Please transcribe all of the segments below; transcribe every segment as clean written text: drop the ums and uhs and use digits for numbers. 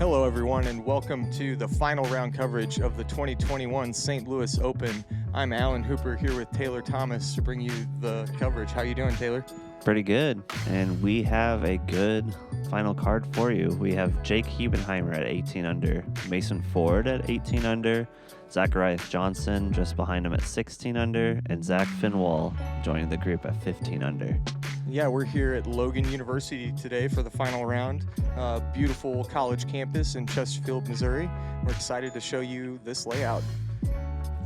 Hello, everyone, and welcome to the final round coverage of the 2021 St. Louis Open. I'm Alan Hooper here with Taylor Thomas to bring you the coverage. How you doing, Taylor? Pretty good, and we have a good final card for you. We have Jake Hebenheimer at 18 under, Mason Ford at 18 under, Zackeriath Johnson just behind him at 16 under, and Zack Finwall joining the group at 15 under. Yeah, we're here at Logan University today for the final round. Beautiful college campus in Chesterfield, Missouri. We're excited to show you this layout.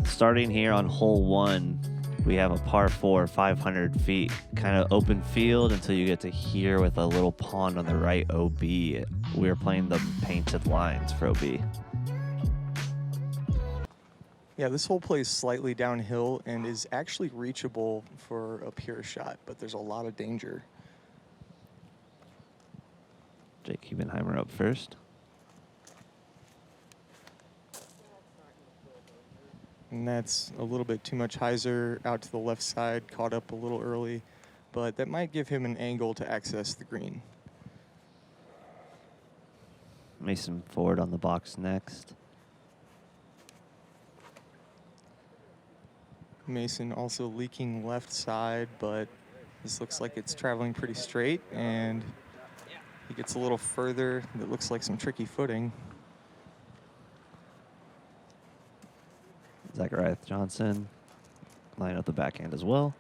Starting here on hole 1, we have a par 4, 500 feet, kind of open field until you get to here with a little pond on the right OB. We're playing the painted lines for OB. Yeah, this hole plays slightly downhill and is actually reachable for a pure shot, but there's a lot of danger. Jake Hebenheimer up first. And that's a little bit too much hyzer out to the left side, caught up a little early, but that might give him an angle to access the green. Mason Ford on the box next. Mason also leaking left side, but this looks like it's traveling pretty straight, and he gets a little further. It looks like some tricky footing. Zackeriath Johnson line up the backhand as well.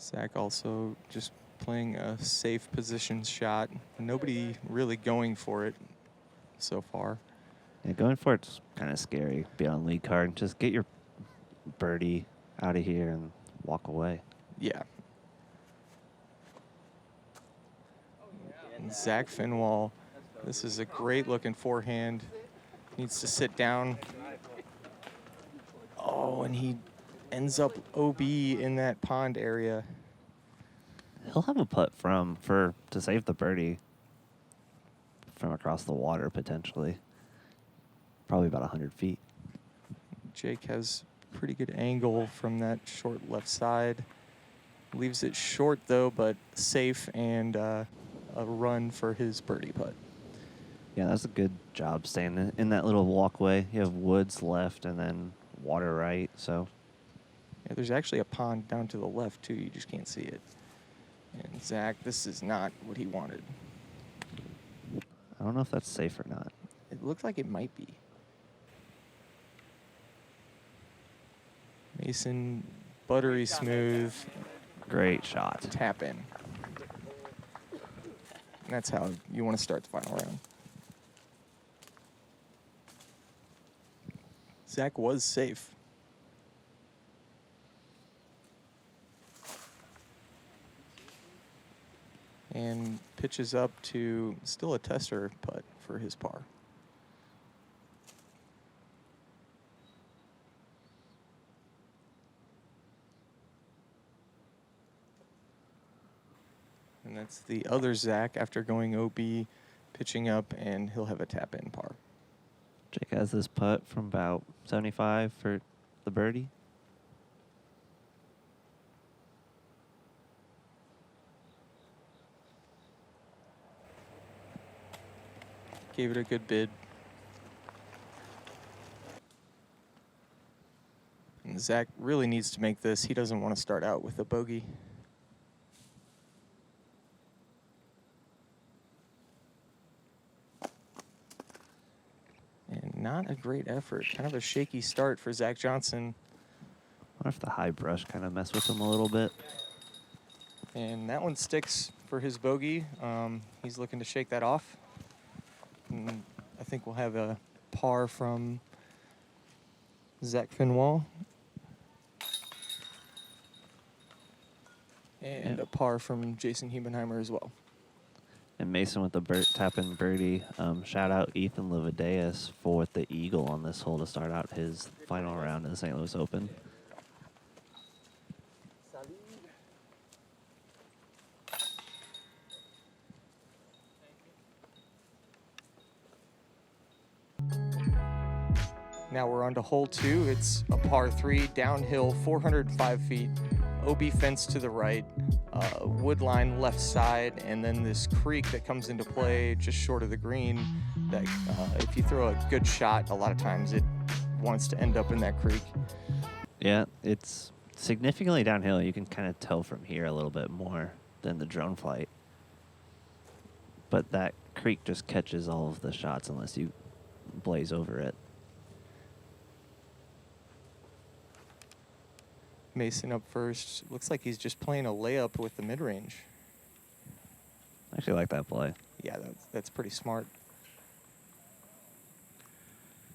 Zach also just playing a safe position shot. Nobody really going for it so far. Yeah, going for it's kind of scary. Be on lead card. Just get your birdie out of here and walk away. Yeah. And Zack Finwall, this is a great looking forehand. Needs to sit down. Oh, and he ends up OB in that pond area. He'll have a putt to save the birdie from across the water potentially. Probably about 100 feet. Jake has pretty good angle from that short left side. Leaves it short though, but safe, and a run for his birdie putt. Yeah, that's a good job staying in that little walkway. You have woods left and then water right, so. Yeah, there's actually a pond down to the left too, you just can't see it. And Zach, this is not what he wanted. I don't know if that's safe or not. It looked like it might be. Mason, buttery smooth. Great shot. Tap in. And that's how you want to start the final round. Zach was safe. And pitches up to still a tester putt for his par. And that's the other Zach after going OB, pitching up, and he'll have a tap-in par. Jake has this putt from about 75 for the birdie. Gave it a good bid. And Zach really needs to make this. He doesn't want to start out with a bogey. And not a great effort. Kind of a shaky start for Zack Johnson. I wonder if the high brush kind of messed with him a little bit. And that one sticks for his bogey. He's looking to shake that off. And I think we'll have a par from Zack Finwall. And a par from Jason Hebenheimer as well. And Mason with the tap-in birdie. Shout out Ethan Livadeus for the eagle on this hole to start out his final round in the St. Louis Open. Now we're on to hole 2. It's a par 3, downhill, 405 feet, OB fence to the right, wood line left side, and then this creek that comes into play just short of the green that if you throw a good shot, a lot of times it wants to end up in that creek. Yeah, it's significantly downhill. You can kind of tell from here a little bit more than the drone flight. But that creek just catches all of the shots unless you blaze over it. Mason up first. Looks like he's just playing a layup with the mid-range. I actually like that play. Yeah, that's pretty smart.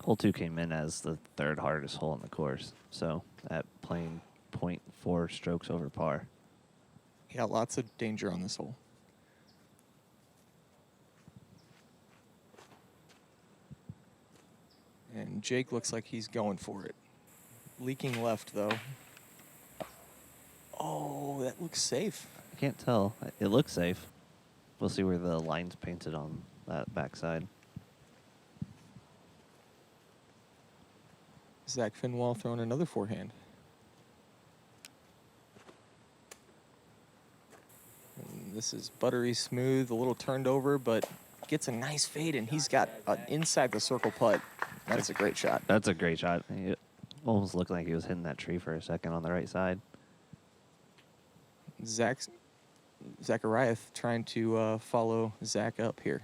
Hole 2 came in as the third hardest hole in the course. So at playing 0.4 strokes over par. Yeah, lots of danger on this hole. And Jake looks like he's going for it. Leaking left, though. Oh, that looks safe. I can't tell. It looks safe. We'll see where the line's painted on that backside. Zack Finwall throwing another forehand. And this is buttery smooth, a little turned over, but gets a nice fade, and he's got an inside the circle putt. That's a great shot. That's a great shot. It almost looked like he was hitting that tree for a second on the right side. Zackeriath trying to follow Zach up here.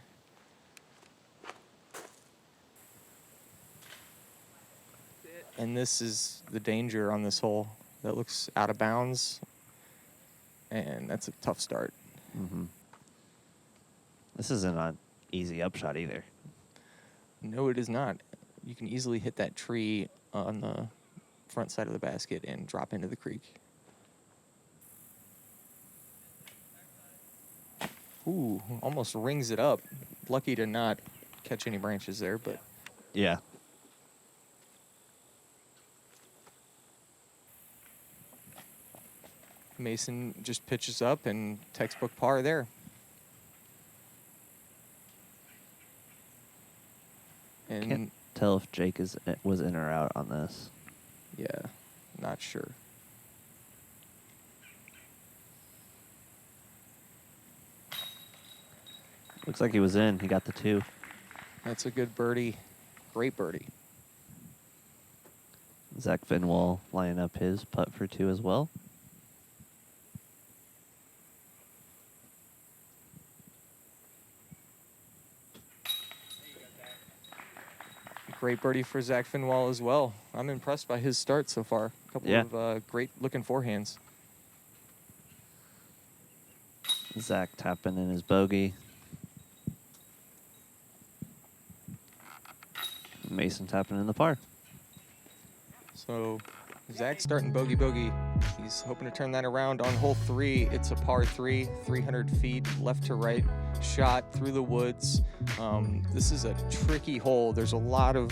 And this is the danger on this hole. That looks out of bounds, and that's a tough start. Mm-hmm. This isn't an easy upshot either. No, it is not. You can easily hit that tree on the front side of the basket and drop into the creek. Ooh, almost rings it up. Lucky to not catch any branches there, but Yeah. Mason just pitches up and textbook par there. And Can't tell if Jake was in or out on this. yeah, not sure. Looks like he was in. He got the 2. That's a good birdie. Great birdie. Zack Finwall lining up his putt for 2 as well. Great birdie for Zack Finwall as well. I'm impressed by his start so far. A couple Yeah. of great looking forehands. Zach tapping in his bogey. Mason tapping in the par. So Zach's starting bogey. He's hoping to turn that around on hole 3. It's a par 3, 300 feet left to right shot through the woods. This is a tricky hole. There's a lot of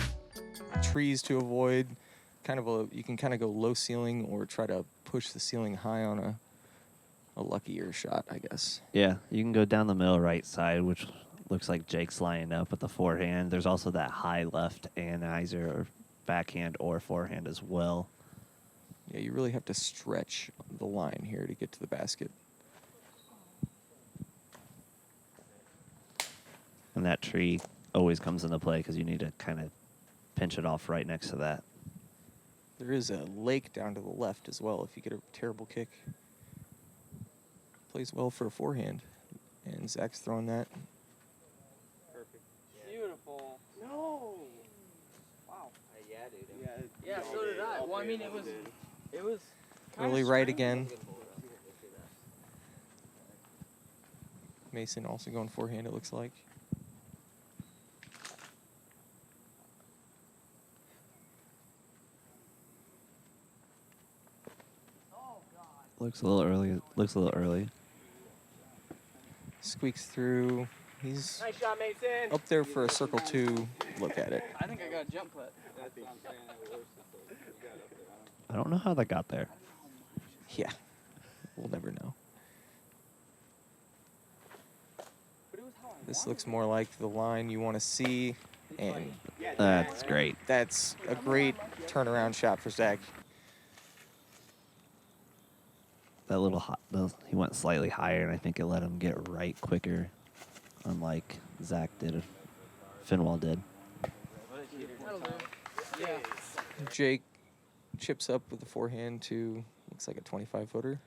trees to avoid. You can kind of go low ceiling or try to push the ceiling high on a luckier shot, I guess. Yeah, you can go down the middle right side, which looks like Jake's lining up with the forehand. There's also that high left anhyzer backhand or forehand as well. Yeah, you really have to stretch the line here to get to the basket. And that tree always comes into play because you need to kind of pinch it off right next to that. There is a lake down to the left as well if you get a terrible kick. Plays well for a forehand. And Zach's throwing that. Perfect. Beautiful. No. Wow. Yeah, dude. Yeah, so did I. Well, I mean, it was kinda Early right strange. again. Mason also going forehand, it looks like. Looks a little early. Squeaks through. He's Nice shot, Mason. up there for a circle 2 look at it. I think I got a jump putt. I don't know how that got there. Yeah, we'll never know. But it was how I This wanted looks it. more like the line you want to see, and That's great. that's a great turnaround shot for Zach. that little he went slightly higher, and I think it let him get right quicker, unlike Zack did, Finwall did. Yeah. Jake chips up with the forehand to, looks like a 25-footer.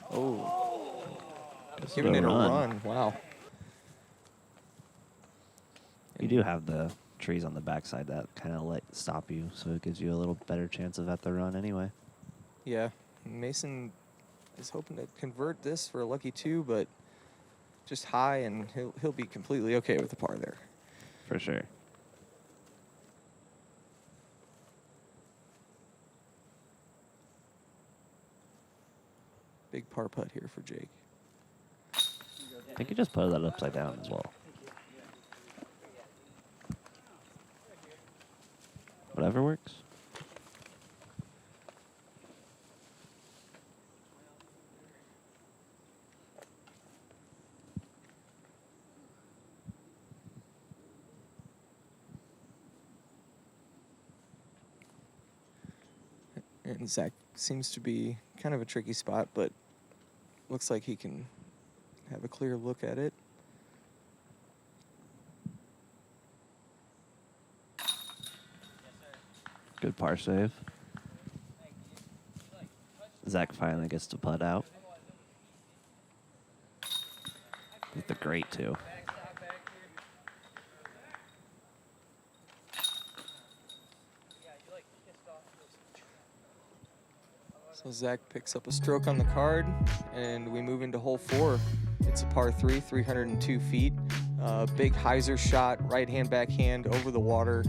Oh, giving it a run. Wow. You do have the trees on the backside that kind of stop you, so it gives you a little better chance of at the run anyway. Yeah, Mason is hoping to convert this for a lucky 2, but just high, and he'll be completely okay with the par there. For sure. Big par putt here for Jake. I think you just put that upside down as well. Whatever works. And Zack seems to be kind of a tricky spot, but looks like he can have a clear look at it. Good par save. Zack finally gets to putt out. With the great 2. So Zack picks up a stroke on the card, and we move into hole 4. It's a par 3, 302 feet. Big hyzer shot, right hand, backhand over the water.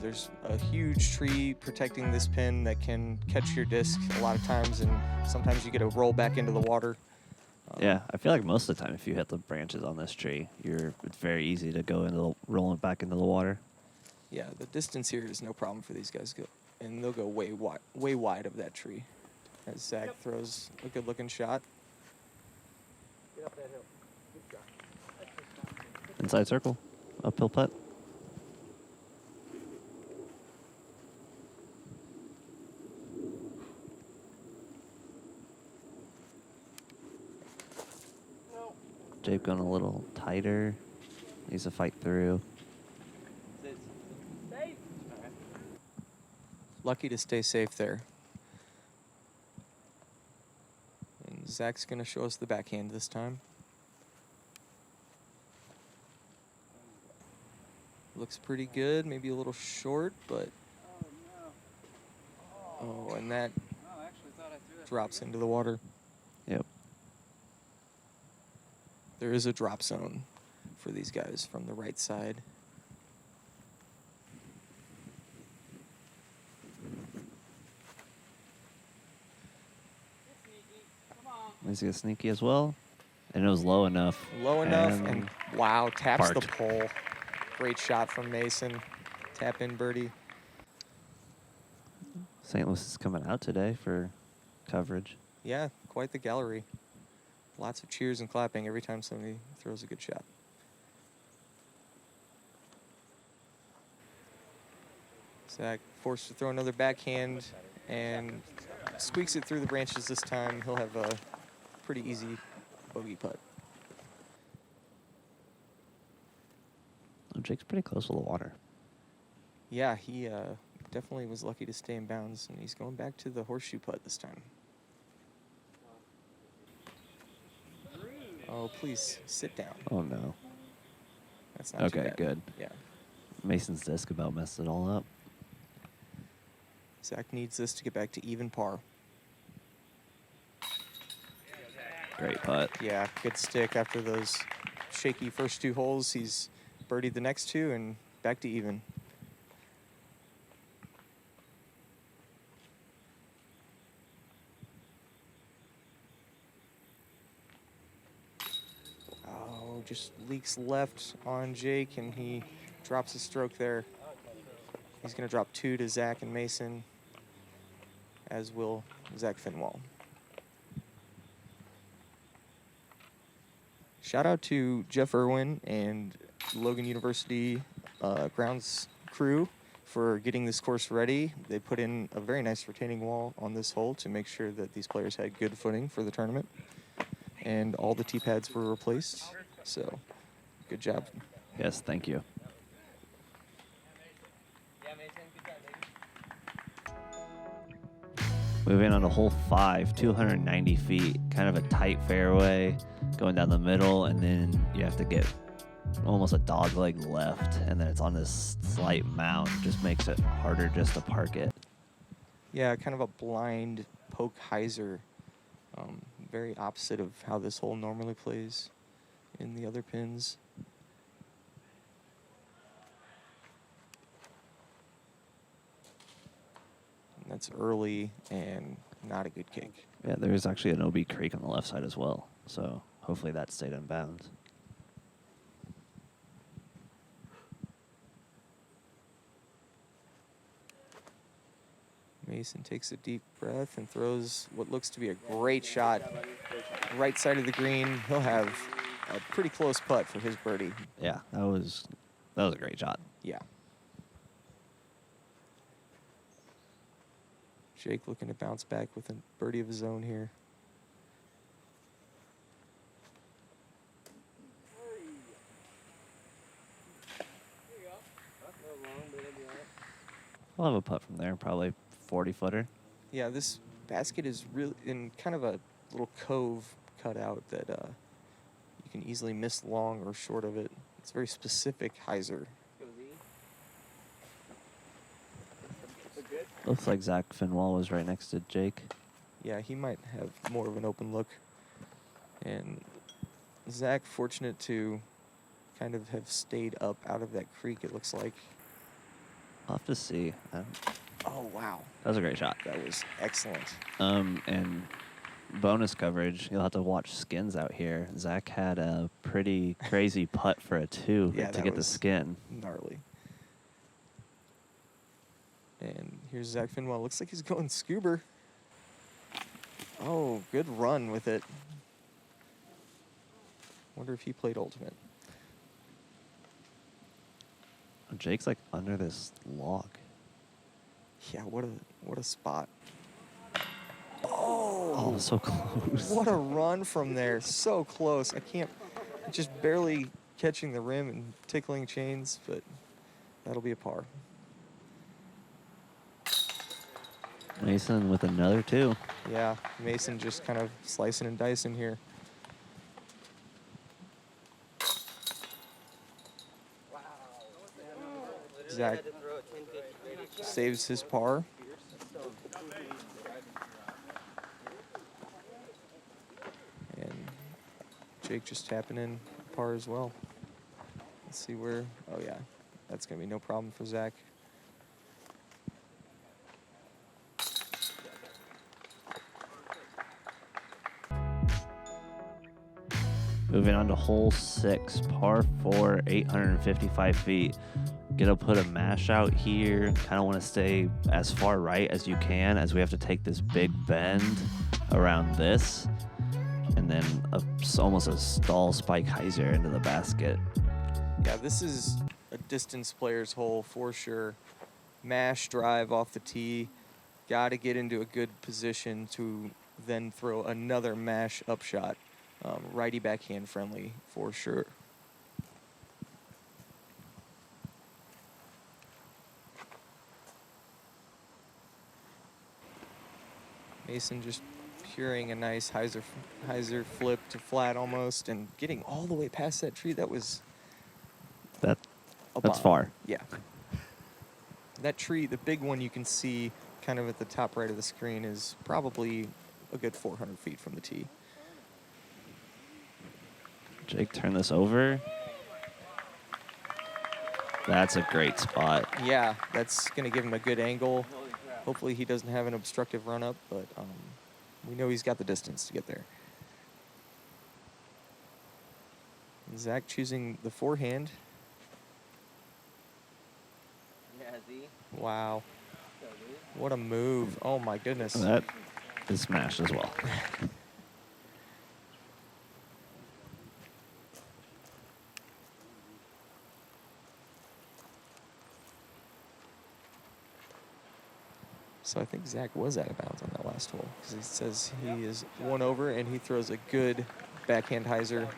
There's a huge tree protecting this pin that can catch your disc a lot of times, and sometimes you get to roll back into the water. Yeah, I feel like most of the time if you hit the branches on this tree, it's very easy to go into rolling back into the water. Yeah, the distance here is no problem for these guys, and they'll go way wide of that tree. As Zack throws a good-looking shot. Get up that hill. Good shot. Inside circle, uphill putt. No. Jake going a little tighter. Needs to fight through. Safe. Lucky to stay safe there. And Zack's going to show us the backhand this time. Looks pretty good, maybe a little short, but... Oh, and that drops into the water. Yep. There is a drop zone for these guys from the right side. He's get sneaky as well. And it was low enough. Low enough, and wow, taps the parked. pole. Great shot from Mason. Tap in birdie. St. Louis is coming out today for coverage. Yeah, quite the gallery. Lots of cheers and clapping every time somebody throws a good shot. Zack forced to throw another backhand and squeaks it through the branches this time. He'll have a pretty easy bogey putt. Oh, Jake's pretty close to the water. Yeah, he definitely was lucky to stay in bounds, and he's going back to the horseshoe putt this time. Oh, please, sit down. Oh, no. That's not too Okay, bad. good. Yeah. Mason's disc about messed it all up. Zack needs this to get back to even par. Great putt. Yeah, good stick after those shaky first 2 holes. He's birdied the next 2 and back to even. Oh, just leaks left on Jake, and he drops a stroke there. He's going to drop 2 to Zack and Mason, as will Zack Finwall. Shout out to Jeff Irwin and Logan University grounds crew for getting this course ready. They put in a very nice retaining wall on this hole to make sure that these players had good footing for the tournament. And all the tee pads were replaced. So, good job. Yes, thank you. Moving on to hole 5, 290 feet, kind of a tight fairway going down the middle, and then you have to get almost a dog leg left, and then it's on this slight mound. Just makes it harder just to park it. Yeah, kind of a blind poke hyzer. Very opposite of how this hole normally plays in the other pins. And that's early and not a good kick. Yeah, there's actually an OB creek on the left side as well, so hopefully that stayed in bounds. Mason takes a deep breath and throws what looks to be a great shot. Right side of the green. He'll have a pretty close putt for his birdie. Yeah, that was a great shot. Yeah. Jake looking to bounce back with a birdie of his own here. I'll have a putt from there, probably 40-footer. Yeah, this basket is really in kind of a little cove cut out that you can easily miss long or short of it. It's very specific hyzer. Looks like Zack Finwall was right next to Jake. Yeah, he might have more of an open look. And Zach, fortunate to kind of have stayed up out of that creek, it looks like. I'll have to see. Oh, wow. That was a great shot. That was excellent. And bonus coverage, you'll have to watch skins out here. Zach had a pretty crazy putt for a 2 Yeah, to get the skin. Gnarly. And here's Zack Finwell. Looks like he's going scuba. Oh, good run with it. Wonder if he played ultimate. Jake's like under this log. Yeah, what a spot. Oh, so close. what a run from there. So close. I can't, just barely catching the rim and tickling chains, but that'll be a par. Mason with another 2. Yeah, Mason just kind of slicing and dicing here. Zach saves his par. And Jake just tapping in par as well. Let's see where, oh yeah, that's gonna be no problem for Zach. Moving on to hole 6, par 4, 855 feet. Gonna put a mash out here. Kind of want to stay as far right as you can, as we have to take this big bend around this. And then almost a stall spike hyzer into the basket. Yeah, this is a distance player's hole for sure. Mash drive off the tee. Got to get into a good position to then throw another mash upshot. Righty backhand friendly for sure. Mason just curing a nice hyzer flip to flat almost and getting all the way past that tree. That was That's bomb. far. Yeah. That tree, the big one you can see kind of at the top right of the screen, is probably a good 400 feet from the tee. Jake, turn this over. That's a great spot. Yeah, that's going to give him a good angle. Hopefully he doesn't have an obstructive run-up, but we know he's got the distance to get there. Zach choosing the forehand. Wow. What a move. Oh, my goodness. That is smashed as well. So I think Zach was out of bounds on that last hole because he says he is 1 over and he throws a good backhand hyzer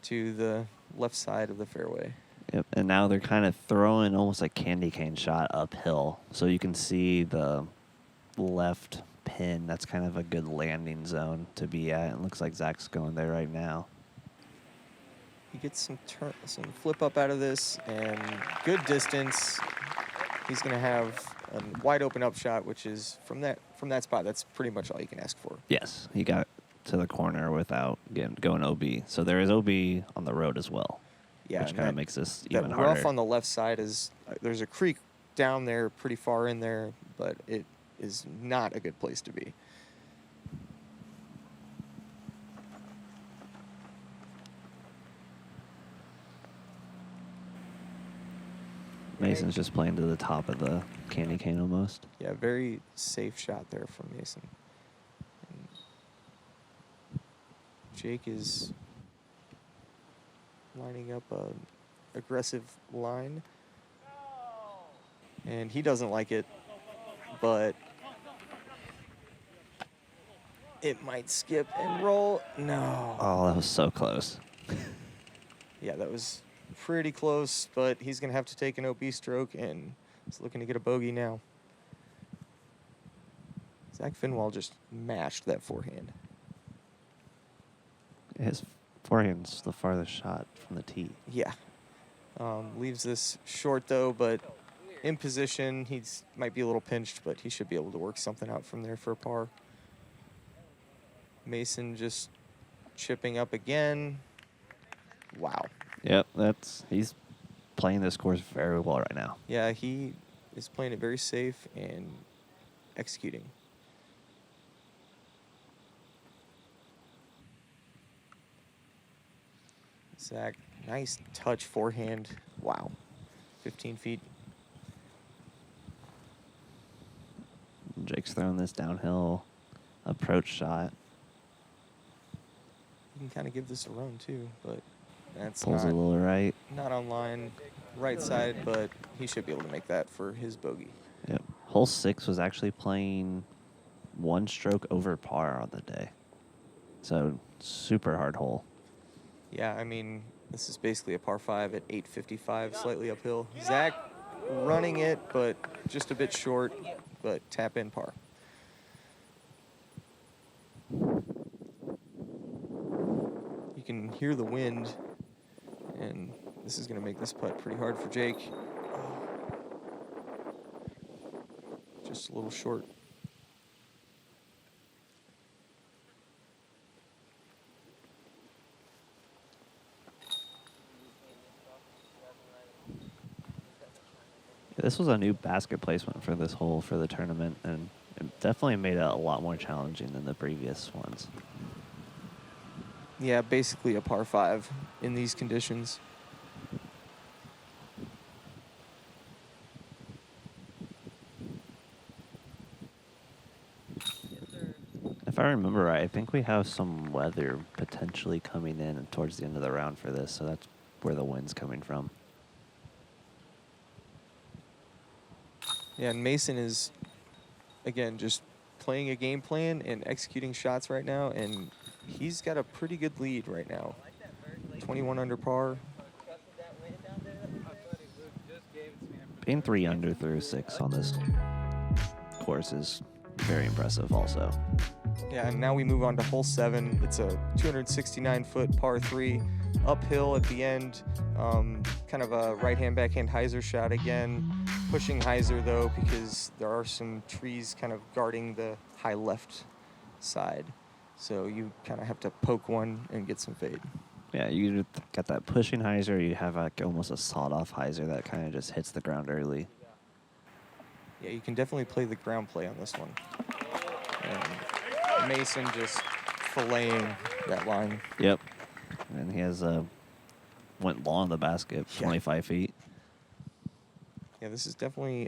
to the left side of the fairway. Yep, and now they're kind of throwing almost a candy cane shot uphill. So you can see the left pin. That's kind of a good landing zone to be at. It looks like Zach's going there right now. He gets some flip up out of this and good distance. He's going to have a wide open up shot, which is from that spot. That's pretty much all you can ask for. Yes, he got to the corner without going OB. So there is OB on the road as well. Yeah, which kind of makes this even harder. That rough on the left side is there's a creek down there, pretty far in there, but it is not a good place to be. Mason's just playing to the top of the candy cane almost. Yeah, very safe shot there from Mason. And Jake is lining up a aggressive line. And he doesn't like it, but it might skip and roll. No. Oh, that was so close. Yeah, that was pretty close, but he's going to have to take an OB stroke, and he's looking to get a bogey now. Zack Finwall just mashed that forehand. His forehand's the farthest shot from the tee. Yeah. Leaves this short, though, but in position. He's might be a little pinched, but he should be able to work something out from there for a par. Mason just chipping up again. Wow. Yep, he's playing this course very well right now. Yeah, he is playing it very safe and executing. Zach, nice touch forehand. Wow. 15 feet. Jake's throwing this downhill approach shot. You can kind of give this a run too, but that's Pulls a little right. Not on line, right side, but he should be able to make that for his bogey. Yep. Hole 6 was actually playing 1 stroke over par on the day. So super hard hole. Yeah, I mean, this is basically a par 5 at 855, slightly uphill. Zach running it, but just a bit short, but tap in par. You can hear the wind, and this is going to make this putt pretty hard for Jake. Just a little short. This was a new basket placement for this hole for the tournament, and it definitely made it a lot more challenging than the previous ones. Yeah, basically a par 5 in these conditions. If I remember right, I think we have some weather potentially coming in towards the end of the round for this, so that's where the wind's coming from. Yeah, and Mason is, again, just playing a game plan and executing shots right now, and he's got a pretty good lead right now. 21 under par. Being 3 under through 6 on this course is very impressive also. Yeah, and now we move on to hole 7. It's a 269-foot par 3, uphill at the end. Kind of a right-hand, backhand hyzer shot again. Pushing hyzer, though, because there are some trees kind of guarding the high left side. So you kind of have to poke one and get some fade. Yeah, you got that pushing hyzer. You have like almost a sawed-off hyzer that kind of just hits the ground early. Yeah, you can definitely play the ground play on this one. And Mason just filleting that line. Yep. And he has went long the basket, 25 feet. Yeah, this is definitely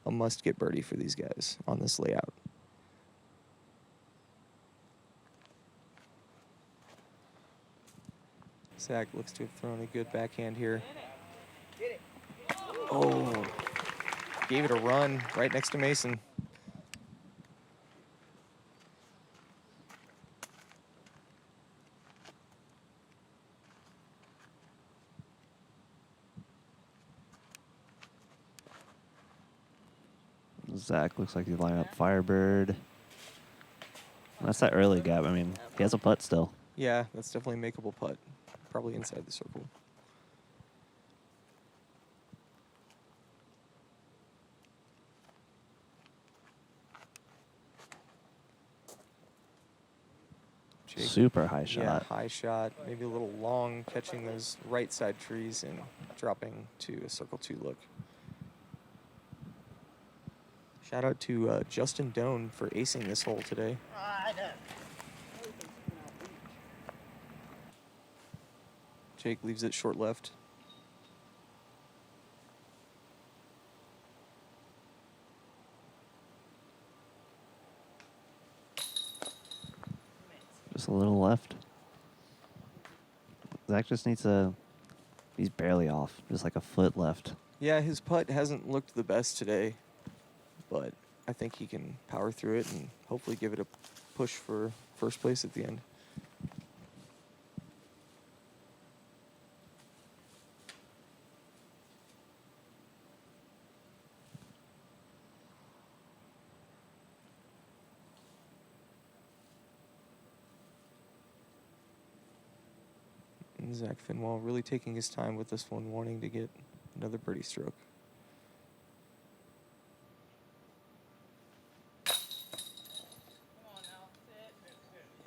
a must-get birdie for these guys on this layout. Zach looks to have thrown a good backhand here. Oh, gave it a run right next to Mason. Zach looks like he's lining up Firebird. That's that early gap. I mean, he has a putt still. Yeah, that's definitely a makeable putt. Probably inside the circle. Jake, Super high shot. Yeah, high shot. Maybe a little long, catching those right side trees and dropping to a circle 2 look. Shout out to Justin Doan for acing this hole today. Jake leaves it short left. Just a little left. Zach just needs a... He's barely off. Just like a foot left. Yeah, his putt hasn't looked the best today, but I think he can power through it and hopefully give it a push for first place at the end. And Zack Finwall really taking his time with this one, wanting to get another birdie stroke.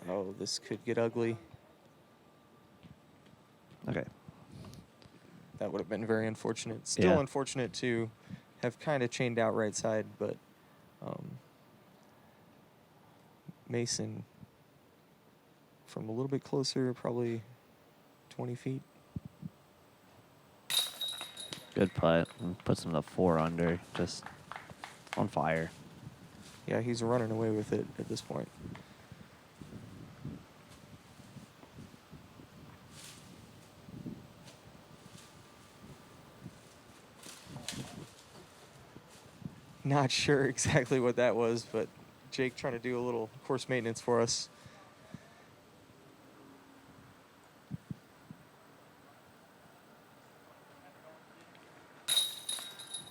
Oh, this could get ugly. Okay. That would have been very unfortunate. Still unfortunate to have kind of chained out right side, but Mason from a little bit closer, probably 20 feet. Good putt. Puts him to 4 under. Just on fire. Yeah, he's running away with it at this point. Not sure exactly what that was, but Jake trying to do a little course maintenance for us.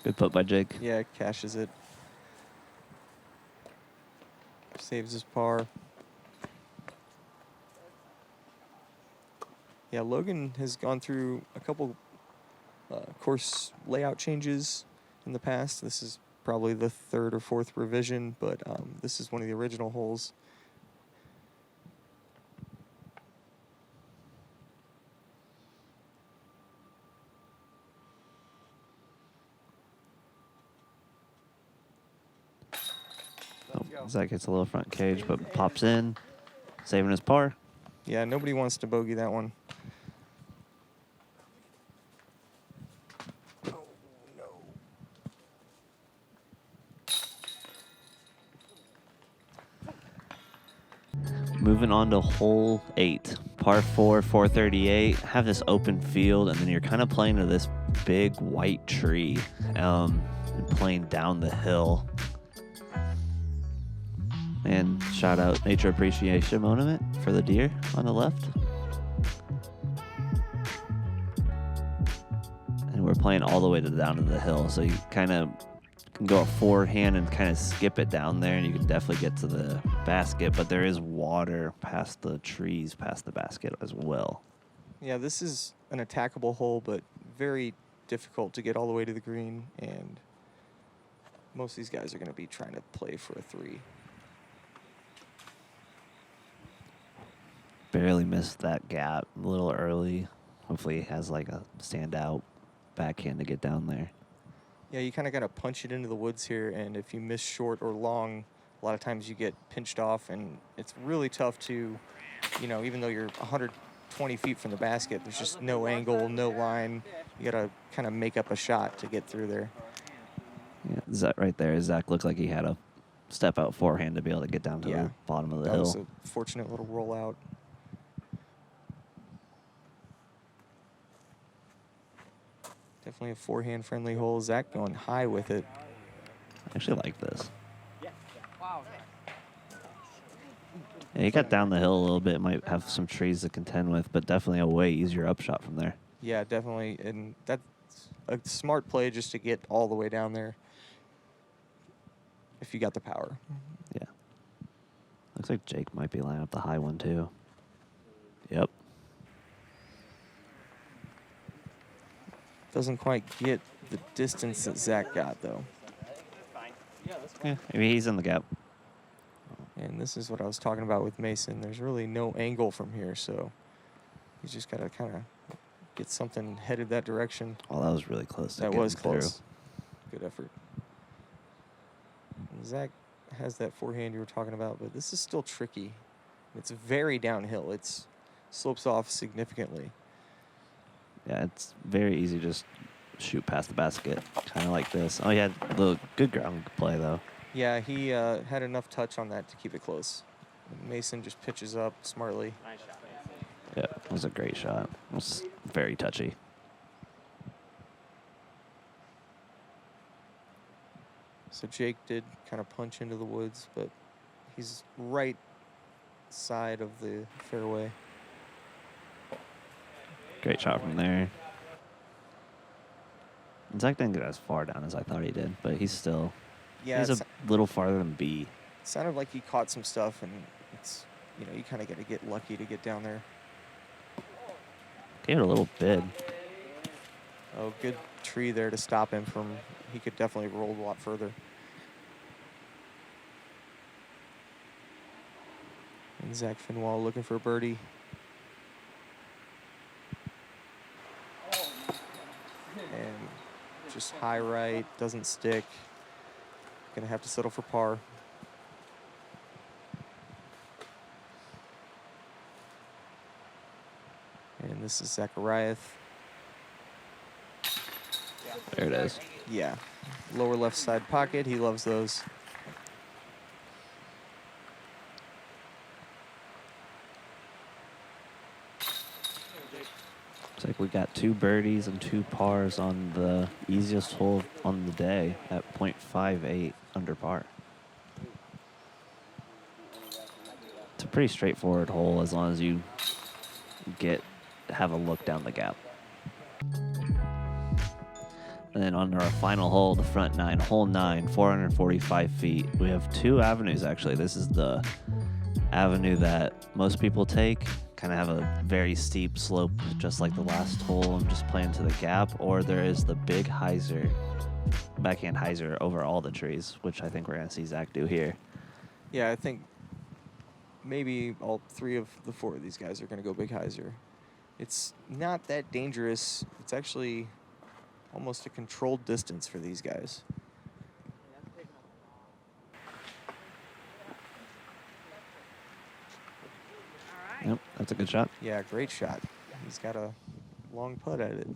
Good putt by Jake. Yeah, cashes it. Saves his par. Yeah, Logan has gone through a couple course layout changes in the past. This is probably the 3rd or 4th revision, but this is one of the original holes. Zach hits a little front cage, but pops in, saving his par. Yeah, nobody wants to bogey that one. Oh, no. Moving on to hole 8, par 4, 438. Have this open field, and then you're kind of playing to this big white tree, and playing down the hill. And shout out Nature Appreciation Monument for the deer on the left. And we're playing all the way down to the hill, so you kind of can go a forehand and kind of skip it down there, and you can definitely get to the basket, but there is water past the trees, past the basket as well. Yeah, this is an attackable hole, but very difficult to get all the way to the green, and most of these guys are going to be trying to play for a 3. Barely missed that gap a little early. Hopefully he has like a standout backhand to get down there. Yeah, you kind of got to punch it into the woods here, and if you miss short or long, a lot of times you get pinched off, and it's really tough to, you know, even though you're 120 feet from the basket, there's just no angle, no line. You got to kind of make up a shot to get through there. Yeah, Zach right there. Zach looked like he had a step out forehand to be able to get down to the bottom of the that hill. Was a fortunate little rollout. Definitely a forehand friendly hole. Zach going high with it. I actually like this. Wow. Yeah, he got down the hill a little bit. Might have some trees to contend with, but definitely a way easier upshot from there. Yeah, definitely. And that's a smart play just to get all the way down there. if you got the power. Yeah. Looks like Jake might be lining up the high one, too. Yep. Doesn't quite get the distance that Zach got, though. Yeah, maybe he's in the gap. And this is what I was talking about with Mason. There's really no angle from here, so he's just got to kind of get something headed that direction. Oh, that was really close. That was close. Good effort. And Zach has that forehand you were talking about, but this is still tricky. It's very downhill. It slopes off significantly. Yeah, it's very easy to just shoot past the basket, kind of like this. Oh, he had the good ground play, though. Yeah, he had enough touch on that to keep it close. Mason just pitches up smartly. Nice shot, Mason. Yeah, it was a great shot. It was very touchy. So Jake did kind of punch into the woods, but he's right side of the fairway. Great shot from there. Zach didn't get as far down as I thought he did, but he's still... Yeah, he's a little farther than B. It sounded like he caught some stuff, and it's, you know, you kind of got to get lucky to get down there. He had a little bid. Oh, good tree there to stop him from... He could definitely roll a lot further. And Zack Finwall looking for a birdie. And just high right, doesn't stick. Gonna have to settle for par. And this is Zackeriath. There it is. Yeah, lower left side pocket. He loves those. Looks like we got 2 birdies and 2 pars on the easiest hole on the day at .58 under par. It's a pretty straightforward hole as long as you have a look down the gap. And then on our final hole, the front 9, hole 9, 445 feet. We have 2 avenues, actually. This is the avenue that most people take, kind of have a very steep slope, just like the last hole. I'm just playing to the gap. Or there is the big hyzer, backhand hyzer over all the trees, which I think we're going to see Zach do here. Yeah, I think maybe all 3 of the 4 of these guys are going to go big hyzer. It's not that dangerous. It's actually almost a controlled distance for these guys. Yep, that's a good shot. Yeah, great shot. He's got a long putt at it.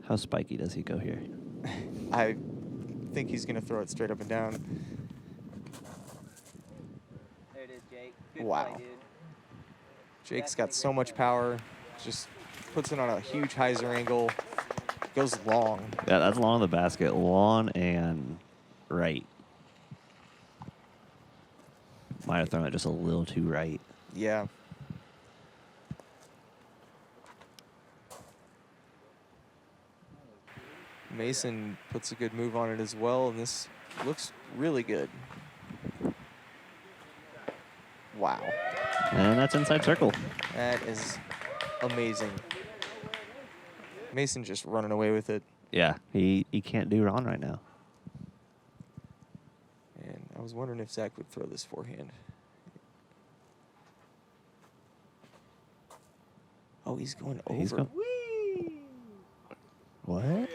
How spiky does he go here? I think he's going to throw it straight up and down. There it is, Jake. Good Wow. play, dude. Jake's got so much power. Just puts it on a huge hyzer angle. Goes long. Yeah, that's long of the basket. Long and right. Might have thrown it just a little too right. Yeah. Mason puts a good move on it as well, and this looks really good. Wow. And that's inside circle. That is amazing. Mason just running away with it. Yeah, he can't do wrong right now. And I was wondering if Zach would throw this forehand. Oh, he's going over. He's going. What?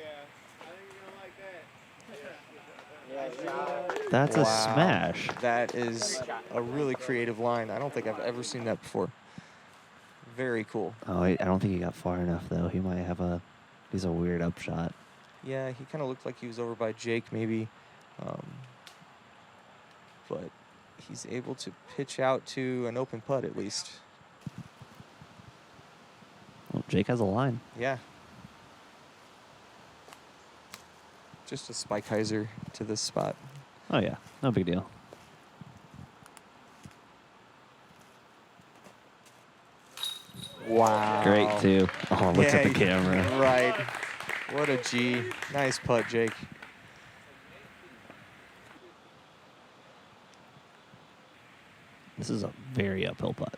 That's a Wow. smash. That is a really creative line. I don't think I've ever seen that before. Very cool. Oh, I don't think he got far enough, though. He might have he's a weird upshot. Yeah, he kind of looked like he was over by Jake, maybe. But he's able to pitch out to an open putt, at least. Well, Jake has a line. Yeah. Just a spike hyzer to this spot. Oh, yeah. No big deal. Wow. Great, too. Oh, looks at the camera. Right. What a G. Nice putt, Jake. This is a very uphill putt.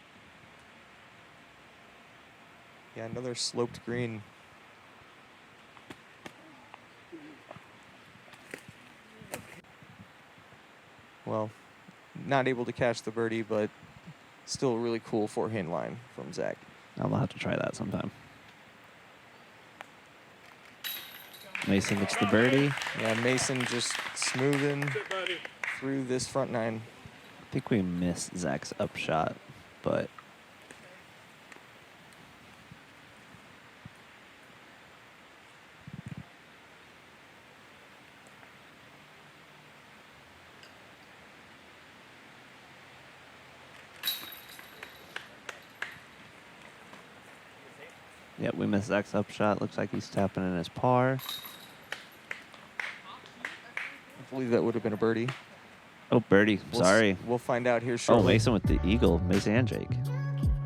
Yeah, another sloped green. Well, not able to catch the birdie, but still a really cool forehand line from Zach. I'm gonna have to try that sometime. Mason gets the birdie. Yeah, Mason just smoothing through this front nine. I think we missed Zach's upshot, but yeah, we missed Zach's upshot. Looks like he's tapping in his par. I believe that would have been a birdie. Oh, birdie. Sorry. We'll find out here Oh, shortly. Mason with the eagle. Mason and Jake.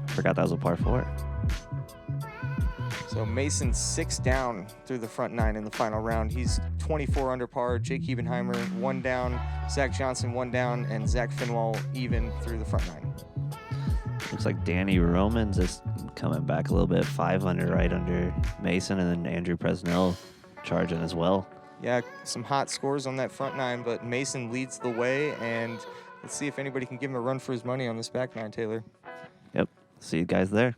Forgot that was a par 4. So Mason 6 down through the front nine in the final round. He's 24 under par. Jake Hebenheimer 1 down. Zack Johnson 1 down. And Zack Finwall even through the front nine. Looks like Danny Romans is coming back a little bit. 5 under right under Mason, and then Andrew Presnell charging as well. Yeah, some hot scores on that front nine, but Mason leads the way. And let's see if anybody can give him a run for his money on this back nine, Taylor. Yep. See you guys there.